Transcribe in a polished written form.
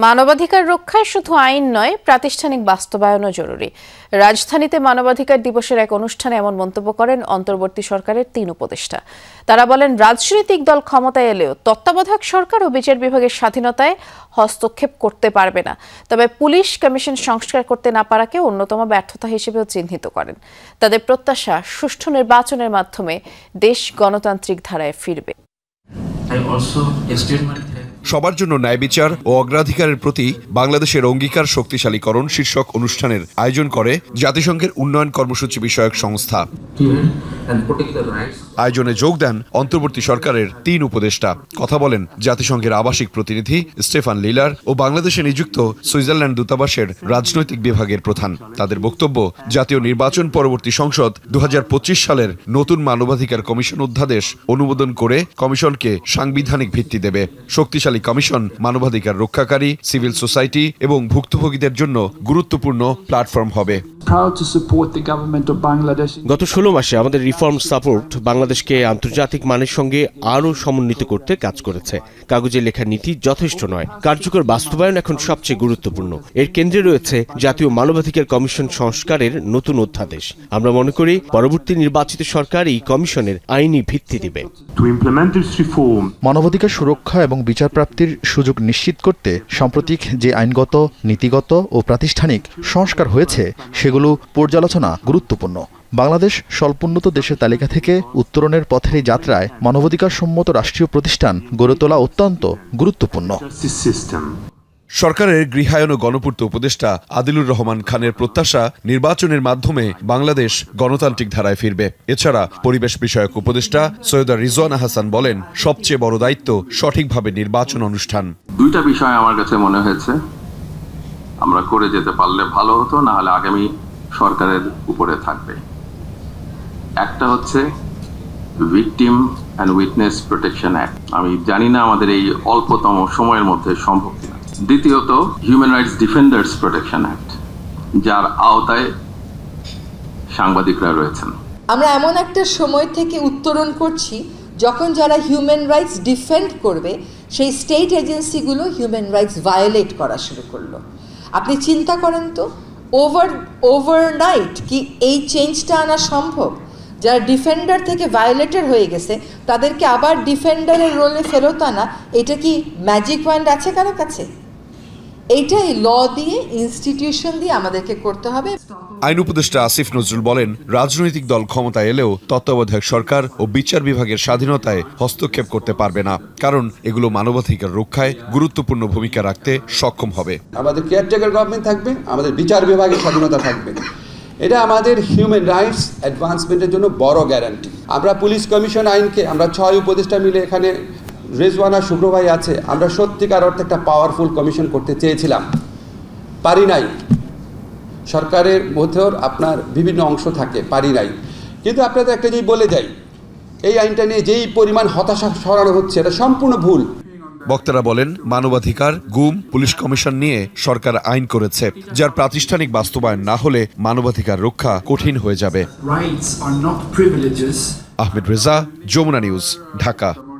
মানবাধিকার রক্ষায় শুধু আইন নয়, প্রাতিষ্ঠানিক বাস্তবায়নও জরুরি। রাজধানীতে মানবাধিকার দিবসের এক অনুষ্ঠানে এমন মন্তব্য করেন অন্তর্বর্তী সরকারের ৩ উপদেষ্টা। তারা বলেন, রাজনৈতিক দল ক্ষমতায় এলেও তত্ত্বাবধায়ক সরকার ও বিচার বিভাগের স্বাধীনতায় হস্তক্ষেপ করতে পারবে না। তবে পুলিশ কমিশন সংস্কার করতে না পারাকে অন্যতম ব্যর্থতা হিসেবেও চিহ্নিত করেন। তাদের প্রত্যাশা, সুষ্ঠু নির্বাচনের মাধ্যমে দেশ গণতান্ত্রিক ধারায় ফিরবে। সবার জন্য ন্যায় বিচার ও অগ্রাধিকারের প্রতি বাংলাদেশের অঙ্গীকার শক্তিশালীকরণ শীর্ষক অনুষ্ঠানের আয়োজন করে জাতিসংঘের উন্নয়ন কর্মসূচি বিষয়ক সংস্থা। আয়োজনে যোগ দেন অন্তর্বর্তী সরকারের ৩ উপদেষ্টা। কথা বলেন জাতিসংঘের আবাসিক প্রতিনিধি স্টেফান লিলার ও বাংলাদেশে নিযুক্ত সুইজারল্যান্ড দূতাবাসের রাজনৈতিক বিভাগের প্রধান। তাদের বক্তব্য, জাতীয় নির্বাচন পরবর্তী সংসদ ২০২৫ সালের নতুন মানবাধিকার কমিশন অধ্যাদেশ অনুমোদন করে কমিশনকে সাংবিধানিক ভিত্তি দেবে। শক্তিশালী কমিশন মানবাধিকার রক্ষাকারী, সিভিল সোসাইটি এবং ভুক্তভোগীদের জন্য গুরুত্বপূর্ণ প্ল্যাটফর্ম হবে। গত ১৬ মাসে আমাদের রিফর্ম সাপোর্ট বাংলাদেশকে আন্তর্জাতিক মানের সঙ্গে আরও সমন্বিত করতে কাজ করেছে। কাগজে লেখা নীতি যথেষ্ট নয়, কার্যকর বাস্তবায়ন এখন সবচেয়ে গুরুত্বপূর্ণ। এর কেন্দ্রে রয়েছে জাতীয় মানবাধিকার কমিশন সংস্কারের নতুন অধ্যাদেশ। আমরা মনে করি পরবর্তী নির্বাচিত সরকার এই কমিশনের আইনি ভিত্তি দিবে। মানবাধিকার সুরক্ষা এবং বিচার প্রাপ্তির সুযোগ নিশ্চিত করতে সাম্প্রতিক যে আইনগত, নীতিগত ও প্রাতিষ্ঠানিক সংস্কার হয়েছে সেগুলো পর্যালোচনা গুরুত্বপূর্ণ। বাংলাদেশ স্বল্পোন্নত দেশের তালিকা থেকে উত্তরণের পথের এই যাত্রায় মানবাধিকার সম্মত রাষ্ট্রীয় প্রতিষ্ঠান গড়ে তোলা অত্যন্ত গুরুত্বপূর্ণ। সরকারের গৃহায়ন ও গণপূর্ত উপদেষ্টা আদিলুর রহমান খানের প্রত্যাশা, নির্বাচনের মাধ্যমে বাংলাদেশ গণতান্ত্রিক ধারায় ফিরবে। এছাড়া পরিবেশ বিষয়ক উপদেষ্টা সৈয়দা রিজওয়ানা হাসান বলেন, সবচেয়ে বড় দায়িত্ব সঠিকভাবে নির্বাচন অনুষ্ঠান। 2টা বিষয় আমার কাছে মনে হয়েছে আমরা করে যেতে পারলে ভালো হতো, না হলে আগামী সরকারের উপরে থাকবে। একটা হচ্ছে victim and witness protection act. আমি জানি না আমাদের এই অল্পতম সময়ের মধ্যে সম্ভব কিনা। দ্বিতীয়ত human rights defenders protection act, যার আওতায় সাংবাদিকরা রয়েছেন। আমরা এমন একটা সময় থেকে উত্তরণ করছি যখন যারা হিউম্যান রাইটস ডিফেন্ড করবে সেই স্টেট এজেন্সিগুলো হিউম্যান রাইটস ভায়োলেট করা শুরু করলো। আপনি চিন্তা করেন তো, ওভারনাইট কি এই চেঞ্জটা আনা সম্ভব? যারা ডিফেন্ডার থেকে ভায়োলেটর হয়ে গেছে তাদেরকে আবার ডিফেন্ডারের রোলে ফেরত আনা, এটা কি ম্যাজিক ওয়ান্ড আছে কারো কাছে? এইটাই ল দিয়ে, ইনস্টিটিউশন দিয়ে আমাদেরকে করতে হবে। আইন উপদেষ্টা আসিফ নজরুল বলেন, রাজনৈতিক দল ক্ষমতায় এলেও তত্ত্বাবধায়ক সরকার ও বিচার বিভাগের স্বাধীনতায় হস্তক্ষেপ করতে পারবে না, কারণ এগুলো মানবাধিকার রক্ষায় গুরুত্বপূর্ণ ভূমিকা রাখতে সক্ষম হবে। আমাদের কেয়ারটেকার গভর্নমেন্ট থাকবে, আমাদের বিচার বিভাগের স্বাধীনতা থাকবে। এটা আমাদের হিউম্যান রাইটস অ্যাডভান্সমেন্টের জন্য বড় গ্যারান্টি। আমরা পুলিশ কমিশন আইনকে, আমরা 6 উপদেষ্টা মিলে, এখানে রেজওয়ানা, শুভ্রভাই আছে, আমরা সত্যিকার অর্থে একটা পাওয়ারফুল কমিশন করতে চেয়েছিলাম, পারি নাই। সরকারের মধ্যেও আপনার বিভিন্ন অংশ থাকে, পারি নাই। কিন্তু আপনাদের একটা জিনিস বলে যাই, এই আইনটা নিয়ে যেই পরিমাণ হতাশা ছড়ানো হচ্ছে, এটা সম্পূর্ণ ভুল। বক্তারা বলেন, মানবাধিকার, গুম, পুলিশ কমিশন নিয়ে সরকার আইন করেছে, যার প্রাতিষ্ঠানিক বাস্তবায়ন না হলে মানবাধিকার রক্ষা কঠিন হয়ে যাবে। আহমেদ রেজা, যমুনা নিউজ, ঢাকা।